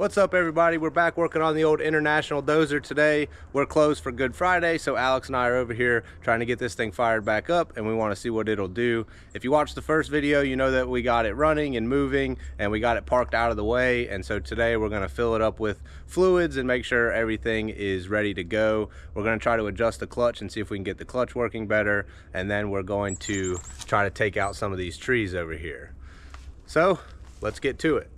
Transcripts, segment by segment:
What's up, everybody? We're back working on the old International Dozer today. We're closed for Good Friday, so Alex and I are over here trying to get this thing fired back up, and we want to see what it'll do. If you watched the first video, you know that we got it running and moving, and we got it parked out of the way. And so today we're going to fill it up with fluids and make sure everything is ready to go. We're going to try to adjust the clutch and see if we can get the clutch working better, and then we're going to try to take out some of these trees over here. So let's get to it.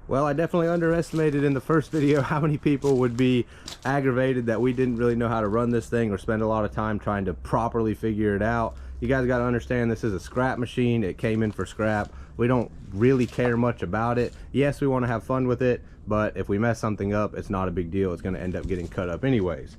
Well, I definitely underestimated in the first video how many people would be aggravated that we didn't really know how to run this thing or spend a lot of time trying to properly figure it out. You guys got to understand, this is a scrap machine. It came in for scrap. We don't really care much about it. Yes, we want to have fun with it, but if we mess something up, it's not a big deal. It's going to end up getting cut up anyways.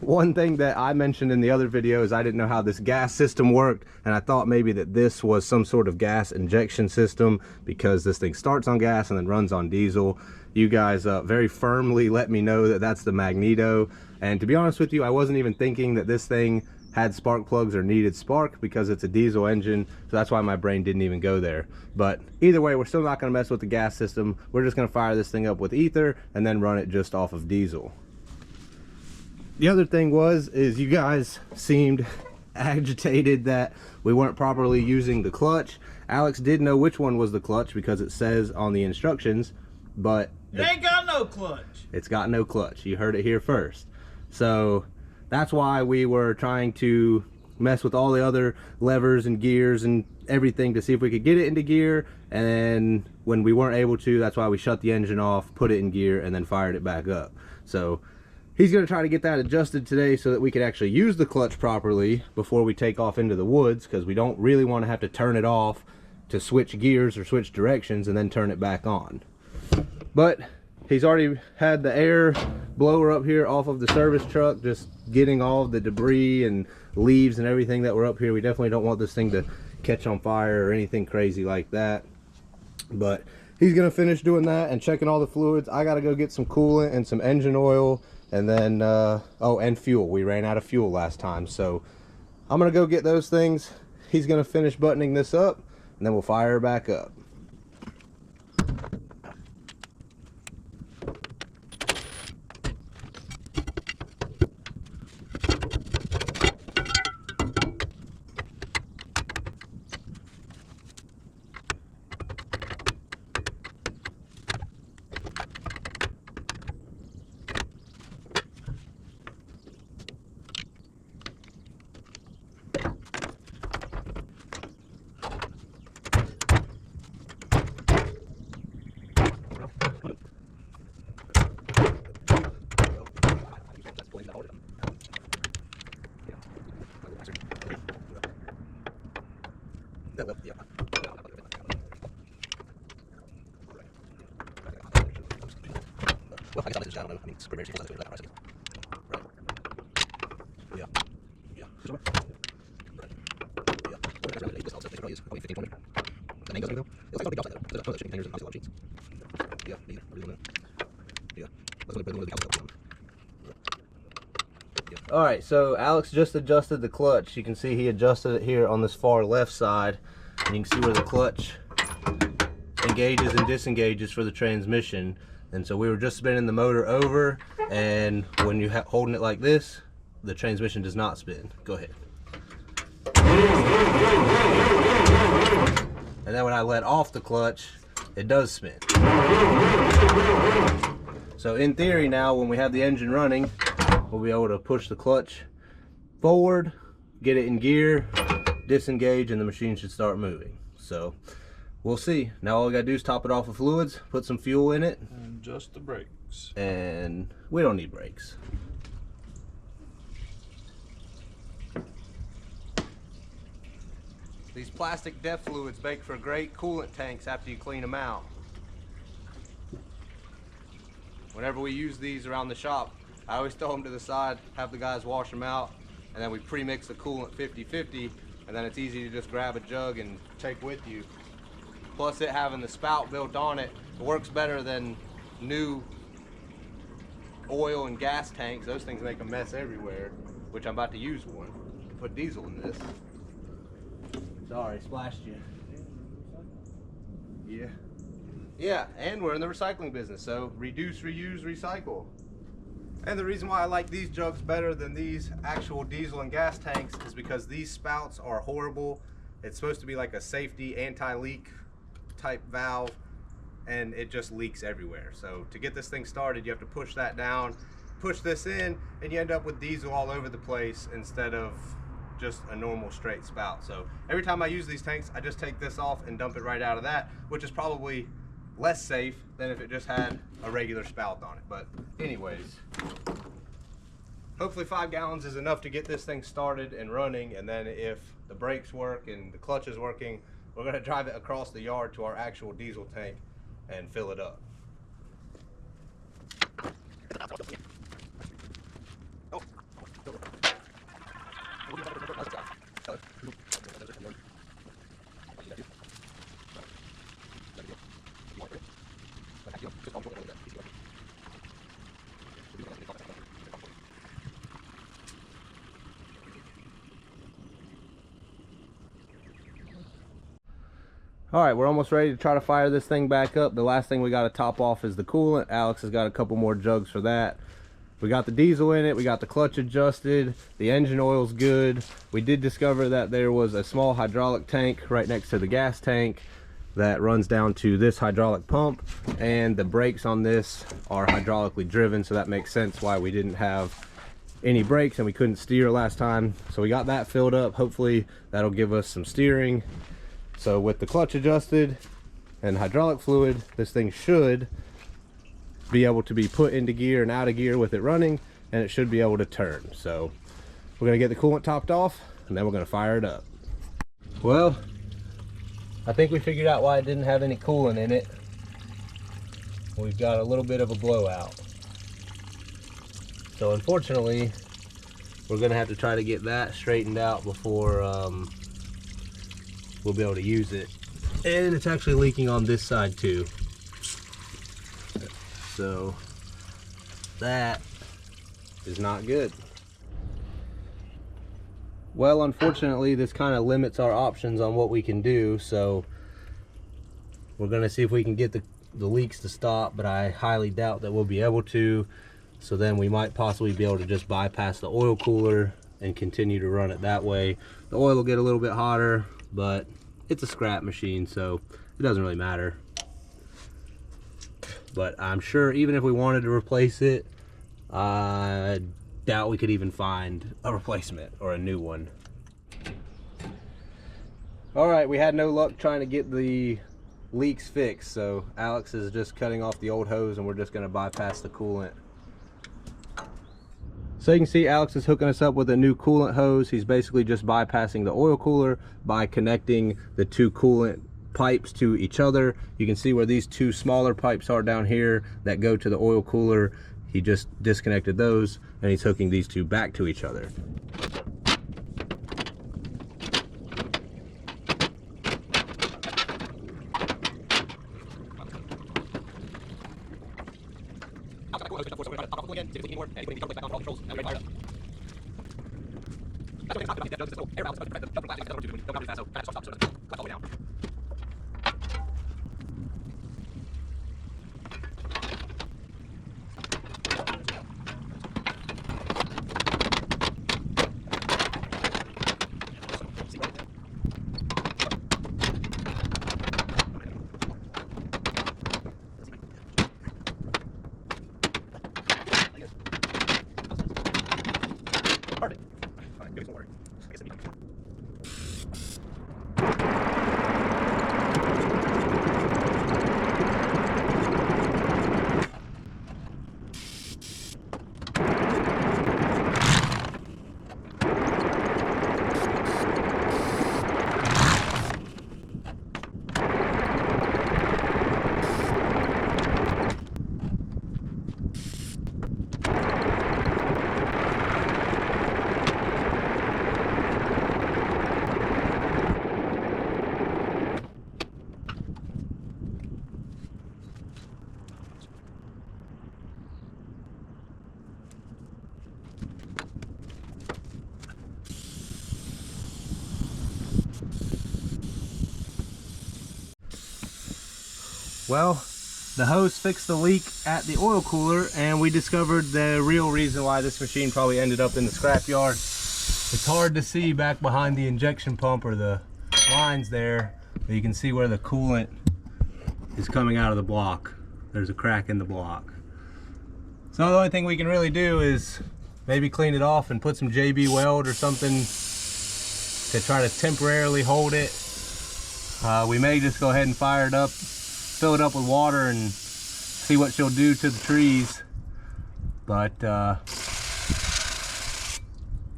One thing that I mentioned in the other video is I didn't know how this gas system worked, and I thought maybe that this was some sort of gas injection system because this thing starts on gas and then runs on diesel. You guys very firmly let me know that that's the magneto, and to be honest with you, I wasn't even thinking that this thing had spark plugs or needed spark because it's a diesel engine, so that's why my brain didn't even go there. But either way, we're still not going to mess with the gas system. We're just going to fire this thing up with ether and then run it just off of diesel. The other thing is you guys seemed agitated that we weren't properly using the clutch. Alex did know which one was the clutch because it says on the instructions, but it ain't got no clutch. It's got no clutch. You heard it here first. So that's why we were trying to mess with all the other levers and gears and everything to see if we could get it into gear, and when we weren't able to, that's why we shut the engine off, put it in gear, and then fired it back up. So he's going to try to get that adjusted today so that we can actually use the clutch properly before we take off into the woods, because we don't really want to have to turn it off to switch gears or switch directions and then turn it back on. But he's already had the air blower up here off of the service truck, just getting all of the debris and leaves and everything that were up here. We definitely don't want this thing to catch on fire or anything crazy like that. But he's going to finish doing that and checking all the fluids. I got to go get some coolant and some engine oil. And then, oh, and fuel. We ran out of fuel last time, so I'm gonna go get those things. He's gonna finish buttoning this up, and then we'll fire her back up. Well, I guess I don't know. I mean, it's pretty much right. Yeah. Yeah. Right. Yeah. This also probably is probably 15, 20. The name doesn't go. It's like a big outside though. Toilet shipping hangers and obviously a lot of jeans. Yeah. Yeah. Yeah. Let's look at the couch. All right, so Alex just adjusted the clutch. You can see he adjusted it here on this far left side, and you can see where the clutch engages and disengages for the transmission. And so we were just spinning the motor over, and when you're holding it like this, the transmission does not spin. Go ahead. And then when I let off the clutch, it does spin. So in theory now, when we have the engine running, we'll be able to push the clutch forward, get it in gear, disengage, and the machine should start moving. So we'll see. Now all we gotta do is top it off with fluids, put some fuel in it, and just the brakes. And we don't need brakes. These plastic depth fluids make for great coolant tanks after you clean them out. Whenever we use these around the shop, I always throw them to the side, have the guys wash them out, and then we pre-mix the coolant 50-50, and then it's easy to just grab a jug and take with you. Plus it having the spout built on it, it works better than new oil and gas tanks. Those things make a mess everywhere, which I'm about to use one. Put diesel in this. Sorry, splashed you. Yeah. Yeah, and we're in the recycling business, so reduce, reuse, recycle. And the reason why I like these jugs better than these actual diesel and gas tanks is because these spouts are horrible. It's supposed to be like a safety anti-leak type valve, and it just leaks everywhere. So to get this thing started, you have to push that down, push this in, and you end up with diesel all over the place instead of just a normal straight spout. So every time I use these tanks, I just take this off and dump it right out of that, which is probably less safe than if it just had a regular spout on it. But anyways, hopefully 5 gallons is enough to get this thing started and running, and then if the brakes work and the clutch is working, we're going to drive it across the yard to our actual diesel tank and fill it up. All right, we're almost ready to try to fire this thing back up. The last thing we got to top off is the coolant. Alex has got a couple more jugs for that. We got the diesel in it, we got the clutch adjusted, the engine oil's good. We did discover that there was a small hydraulic tank right next to the gas tank that runs down to this hydraulic pump, and the brakes on this are hydraulically driven, so that makes sense why we didn't have any brakes and we couldn't steer last time. So we got that filled up. Hopefully that'll give us some steering. So with the clutch adjusted and hydraulic fluid, this thing should be able to be put into gear and out of gear with it running, and it should be able to turn. So we're gonna get the coolant topped off and then we're gonna fire it up. Well, I think we figured out why it didn't have any coolant in it. We've got a little bit of a blowout. So unfortunately, we're gonna have to try to get that straightened out before we'll be able to use it. And it's actually leaking on this side too. So that is not good. Well, unfortunately, this kind of limits our options on what we can do. So we're gonna see if we can get the leaks to stop, but I highly doubt that we'll be able to. So then we might possibly be able to just bypass the oil cooler and continue to run it that way. The oil will get a little bit hotter, but it's a scrap machine, so it doesn't really matter. But I'm sure even if we wanted to replace it, I doubt we could even find a replacement or a new one. All right, we had no luck trying to get the leaks fixed, so Alex is just cutting off the old hose and we're just gonna bypass the coolant. So you can see Alex is hooking us up with a new coolant hose. He's basically just bypassing the oil cooler by connecting the two coolant pipes to each other. You can see where these two smaller pipes are down here that go to the oil cooler. He just disconnected those and he's hooking these two back to each other. Well, the hose fixed the leak at the oil cooler, and we discovered the real reason why this machine probably ended up in the scrapyard. It's hard to see back behind the injection pump or the lines there, but you can see where the coolant is coming out of the block. There's a crack in the block. So the only thing we can really do is maybe clean it off and put some JB weld or something to try to temporarily hold it. We may just go ahead and fire it up, fill it up with water, and see what she'll do to the trees. But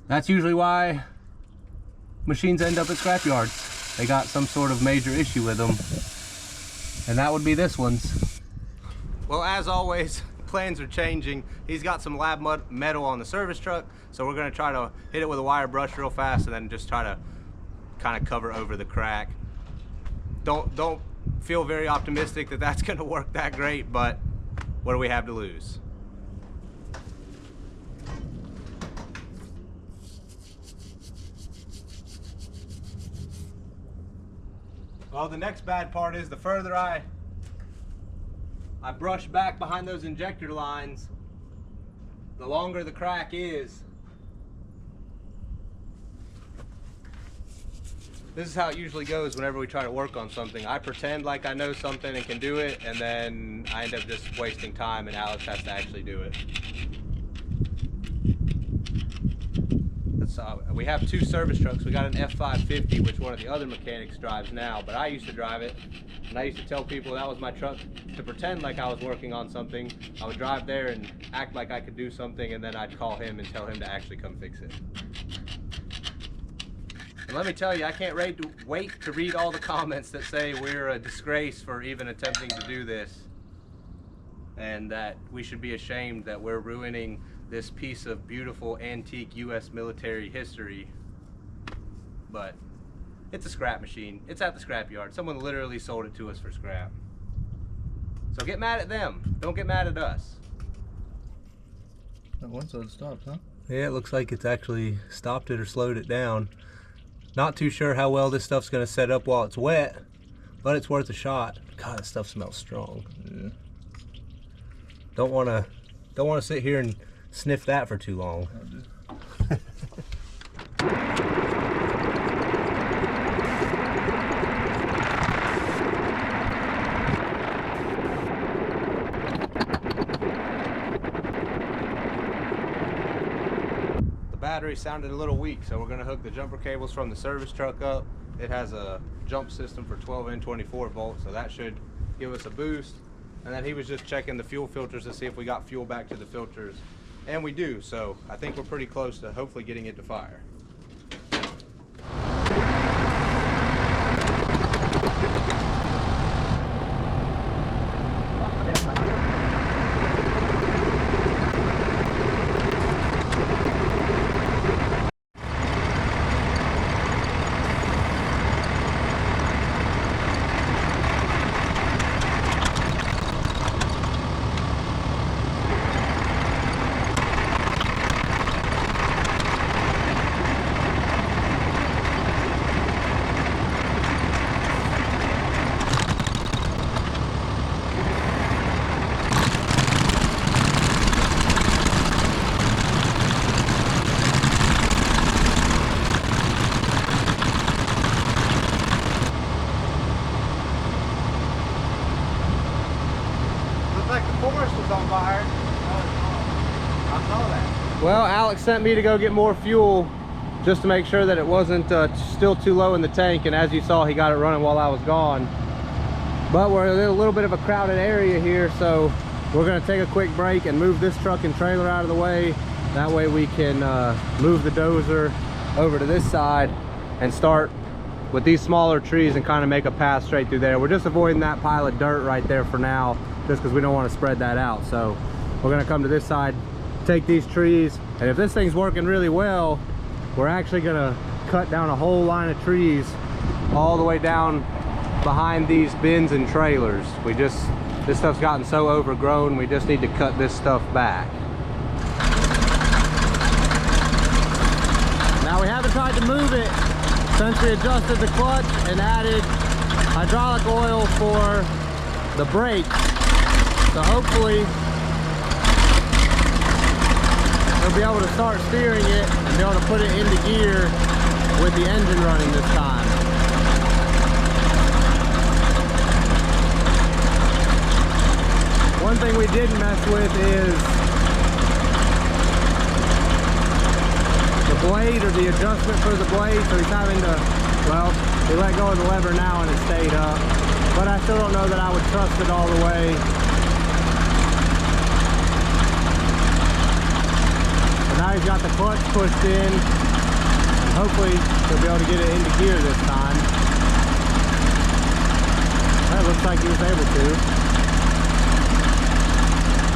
that's usually why machines end up at scrapyards. They got some sort of major issue with them, and that would be this one's. Well, as always, plans are changing. He's got some lab metal on the service truck, so we're gonna try to hit it with a wire brush real fast and then just try to kind of cover over the crack. Don't feel very optimistic that that's gonna work that great, but what do we have to lose? Well, the next bad part is the further I brush back behind those injector lines, the longer the crack is. This is how it usually goes whenever we try to work on something. I pretend like I know something and can do it, and then I end up just wasting time and Alex has to actually do it. We have two service trucks. We got an F550, which one of the other mechanics drives now, but I used to drive it. And I used to tell people that was my truck to pretend like I was working on something. I would drive there and act like I could do something, and then I'd call him and tell him to actually come fix it. And let me tell you, I can't wait to read all the comments that say we're a disgrace for even attempting to do this, and that we should be ashamed that we're ruining this piece of beautiful antique US military history. But it's a scrap machine. It's at the scrap yard. Someone literally sold it to us for scrap. So get mad at them. Don't get mad at us. That one side stopped, huh? Yeah, it looks like it's actually stopped it or slowed it down. Not too sure how well this stuff's gonna set up while it's wet, but it's worth a shot. God, this stuff smells strong. Yeah. Don't wanna sit here and sniff that for too long. The battery sounded a little weak, so we're gonna hook the jumper cables from the service truck up. It has a jump system for 12 and 24 volts, so that should give us a boost. And then he was just checking the fuel filters to see if we got fuel back to the filters. And we do, so I think we're pretty close to hopefully getting it to fire. Well, Alex sent me to go get more fuel just to make sure that it wasn't still too low in the tank, and as you saw, he got it running while I was gone. But we're in a little bit of a crowded area here, so we're going to take a quick break and move this truck and trailer out of the way. That way we can move the dozer over to this side and start with these smaller trees and kind of make a path straight through there. We're just avoiding that pile of dirt right there for now, just because we don't want to spread that out. So we're going to come to this side, take these trees, and if this thing's working really well, we're actually going to cut down a whole line of trees all the way down behind these bins and trailers. This stuff's gotten so overgrown, we just need to cut this stuff back. Now, we haven't tried to move it since we adjusted the clutch and added hydraulic oil for the brakes. So hopefully we'll be able to start steering it and be able to put it into gear with the engine running this time. One thing we didn't mess with is the blade, or the adjustment for the blade. So he's having to, well, we let go of the lever now and it stayed up. But I still don't know that I would trust it all the way. So now he's got the clutch pushed in, and hopefully he'll be able to get it into gear this time. That looks like he was able to.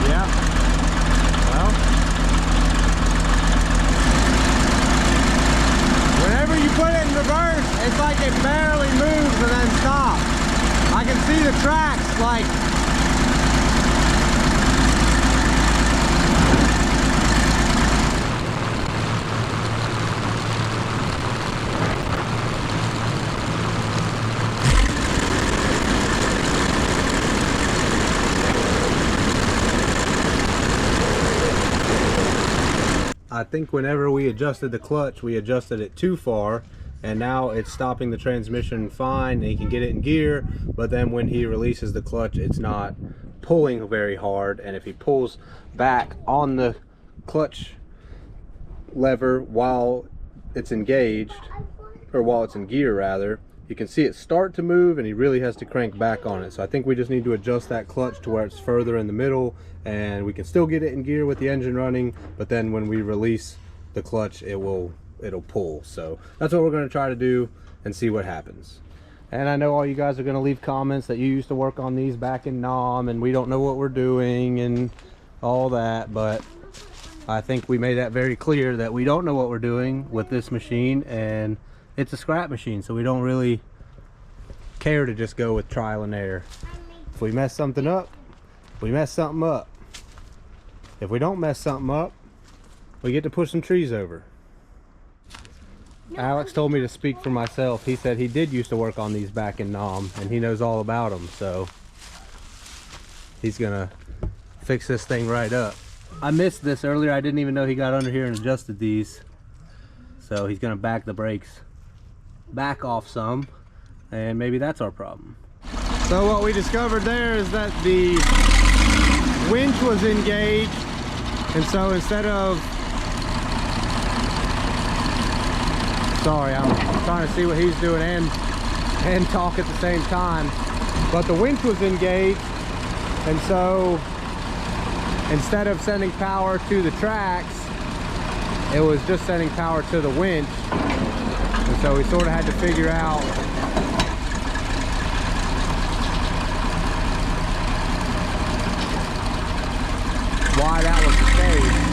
Yeah. Well, whenever you put it in reverse, it's like it barely moves and then stops. I can see the tracks, like, I think whenever we adjusted the clutch, we adjusted it too far, and now it's stopping the transmission fine and he can get it in gear, but then when he releases the clutch, it's not pulling very hard. And if he pulls back on the clutch lever while it's engaged, or while it's in gear rather, you can see it start to move and he really has to crank back on it. So I think we just need to adjust that clutch to where it's further in the middle, and we can still get it in gear with the engine running, but then when we release the clutch, it'll pull. So that's what we're going to try to do and see what happens. And I know all you guys are going to leave comments that you used to work on these back in Nam and we don't know what we're doing and all that, but I think we made that very clear that we don't know what we're doing with this machine, and it's a scrap machine, so we don't really care to just go with trial and error. If we mess something up, we mess something up. If we don't mess something up, we get to push some trees over. Alex told me to speak for myself. He said he did used to work on these back in Nam and he knows all about them, so he's gonna fix this thing right up. I missed this earlier. I didn't even know he got under here and adjusted these, so he's gonna back the brakes back off some, and maybe that's our problem. So what we discovered there is that the winch was engaged, and so instead of, sorry, I'm trying to see what he's doing and talk at the same time, but the winch was engaged, and so instead of sending power to the tracks, it was just sending power to the winch. And so we sort of had to figure out why that was the case.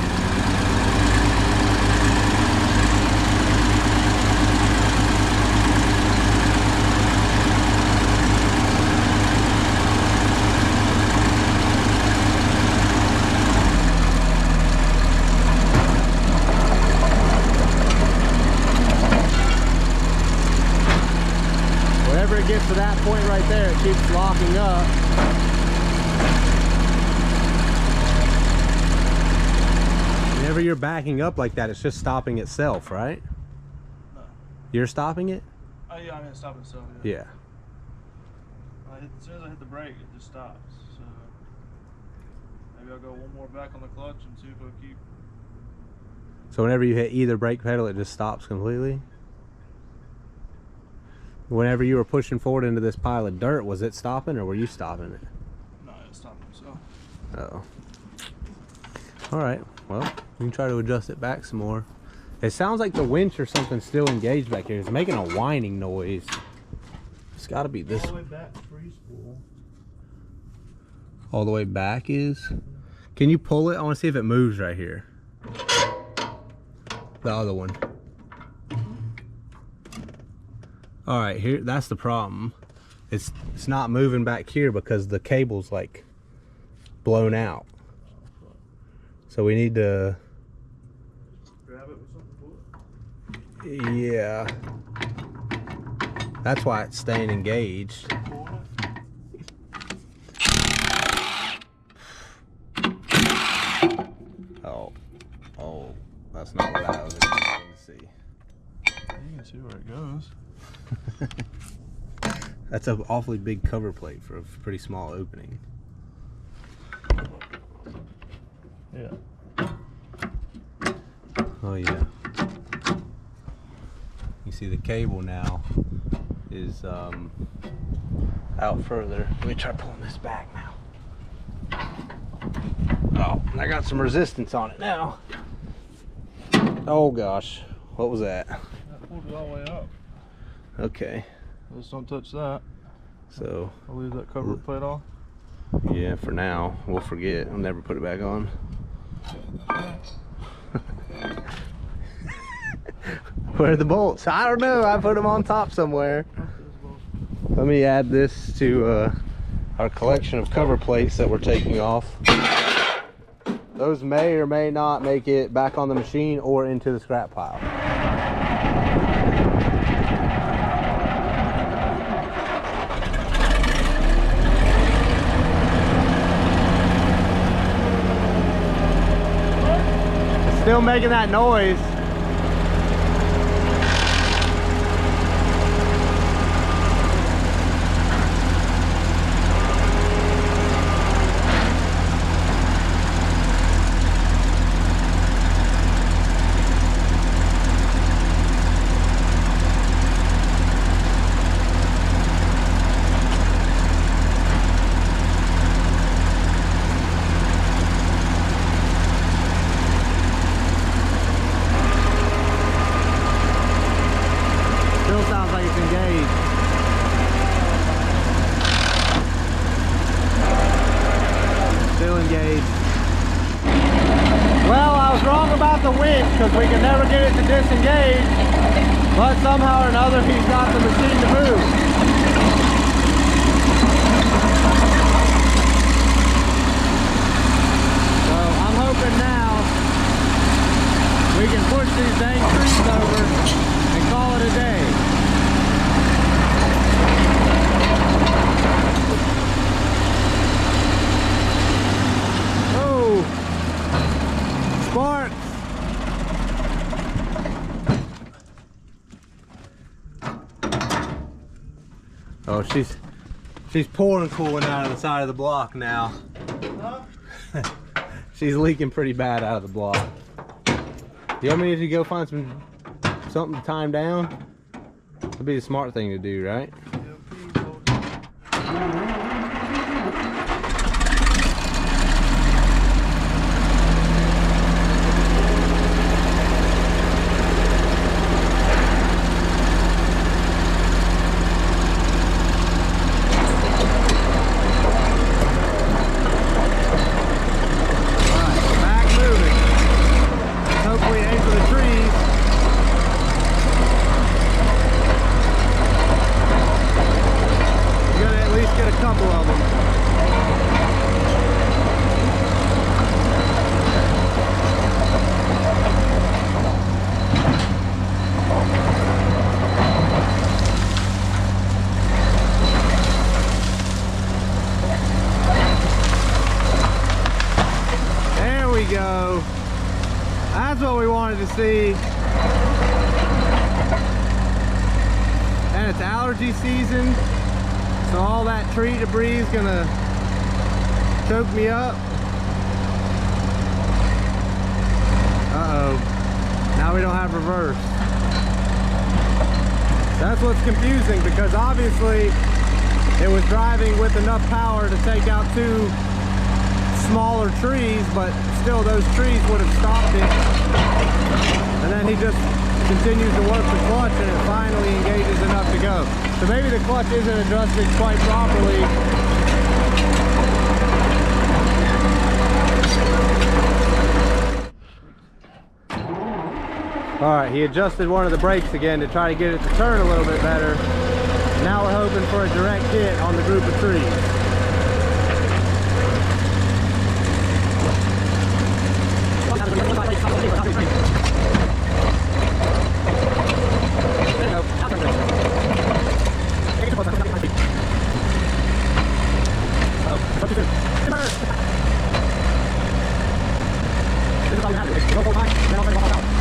Whenever it gets to that point right there, it keeps locking up. Whenever you're backing up like that, it's just stopping itself, right? No. You're stopping it? Oh yeah, I mean stop itself. Yeah. As soon as I hit the brake, it just stops. So maybe I'll go one more back on the clutch and see if it'll keep. So whenever you hit either brake pedal, it just stops completely? Whenever you were pushing forward into this pile of dirt, was it stopping or were you stopping it? No, it stopped itself. Uh-oh. All right, well, we can try to adjust it back some more. It sounds like the winch or something's still engaged back here. It's making a whining noise. It's got to be this. All the way back to free spool. All the way back is? Can you pull it? I want to see if it moves right here. The other one. All right, here, that's the problem. It's not moving back here because the cable's like blown out. So we need to Grab it with something. Yeah. That's why it's staying engaged. that's not what I was expecting to see. You can see where it goes. That's an awfully big cover plate for a pretty small opening. Yeah. Oh yeah. You see the cable now is out further. Let me try pulling this back now. Oh, I got some resistance on it now. Oh gosh, what was that? That pulled it all the way up. Okay. Just don't touch that. So I'll leave that cover plate off. yeah, for now. We'll forget. I'll never put it back on. Where are the bolts? I don't know. I put them on top somewhere. Let me add this to our collection of cover plates that we're taking off. Those may or may not make it back on the machine or into the scrap pile. It's still making that noise. Because we can never get it to disengage, but somehow or another he's got the machine to move. So I'm hoping now we can push these dang trees over and call it a day. Oh, sparks. Oh, she's pouring cooling out of the side of the block now. Huh? She's leaking pretty bad out of the block. You want me to go find something to tie him down? That'd be the smart thing to do, right? Go. That's what we wanted to see. And it's allergy season, so all that tree debris is gonna choke me up. Uh-oh. Now we don't have reverse. That's what's confusing, because obviously it was driving with enough power to take out two smaller trees, but still those trees would have stopped it. And then he just continues to work the clutch and it finally engages enough to go. So maybe the clutch isn't adjusted quite properly. Alright, he adjusted one of the brakes again to try to get it to turn a little bit better. Now we're hoping for a direct hit on the group of trees. This is all you have to do. Go full time, then I'll turn it off.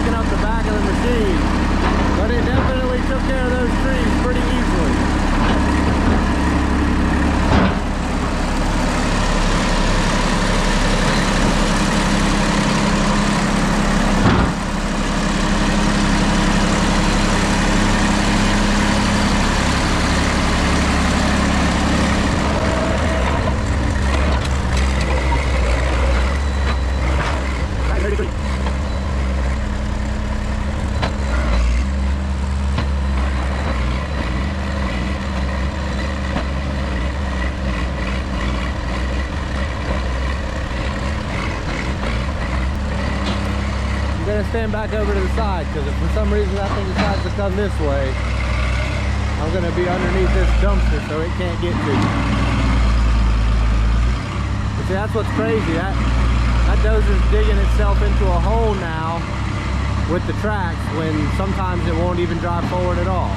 picking up the back of the machine, but it definitely took care of those trees pretty easily. Stand back over to the side, because if for some reason that thing decides to come this way, I'm going to be underneath this dumpster so it can't get to me. But see, that's what's crazy. That dozer's digging itself into a hole now with the tracks when sometimes it won't even drive forward at all.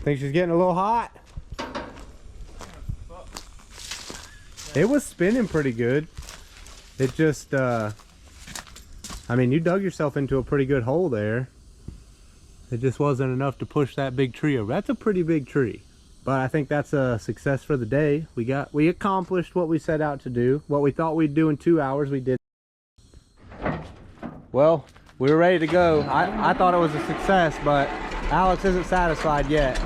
Think she's getting a little hot? It was spinning pretty good. It just, I mean, you dug yourself into a pretty good hole there. It just wasn't enough to push that big tree over. That's a pretty big tree. But I think that's a success for the day. We accomplished what we set out to do. What we thought we'd do in 2 hours, we did. Well, we were ready to go. I thought it was a success, but Alex isn't satisfied yet.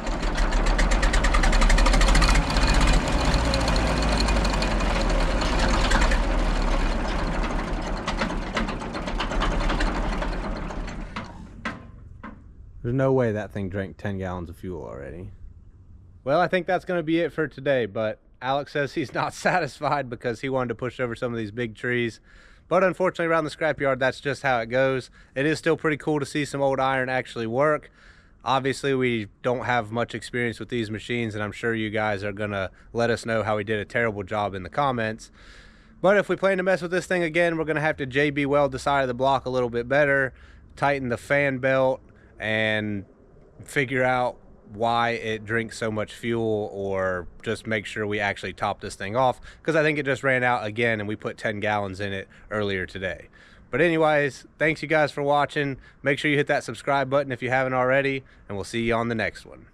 There's no way that thing drank 10 gallons of fuel already. Well, I think that's going to be it for today, but Alex says he's not satisfied because he wanted to push over some of these big trees. But unfortunately, around the scrapyard, that's just how it goes. It is still pretty cool to see some old iron actually work. Obviously, we don't have much experience with these machines, and I'm sure you guys are going to let us know how we did a terrible job in the comments. But if we plan to mess with this thing again, we're going to have to JB weld the side of the block a little bit better, tighten the fan belt, and figure out why it drinks so much fuel, or just make sure we actually top this thing off, because I think it just ran out again and we put 10 gallons in it earlier today. But anyways, thanks you guys for watching. Make sure you hit that subscribe button if you haven't already, and we'll see you on the next one.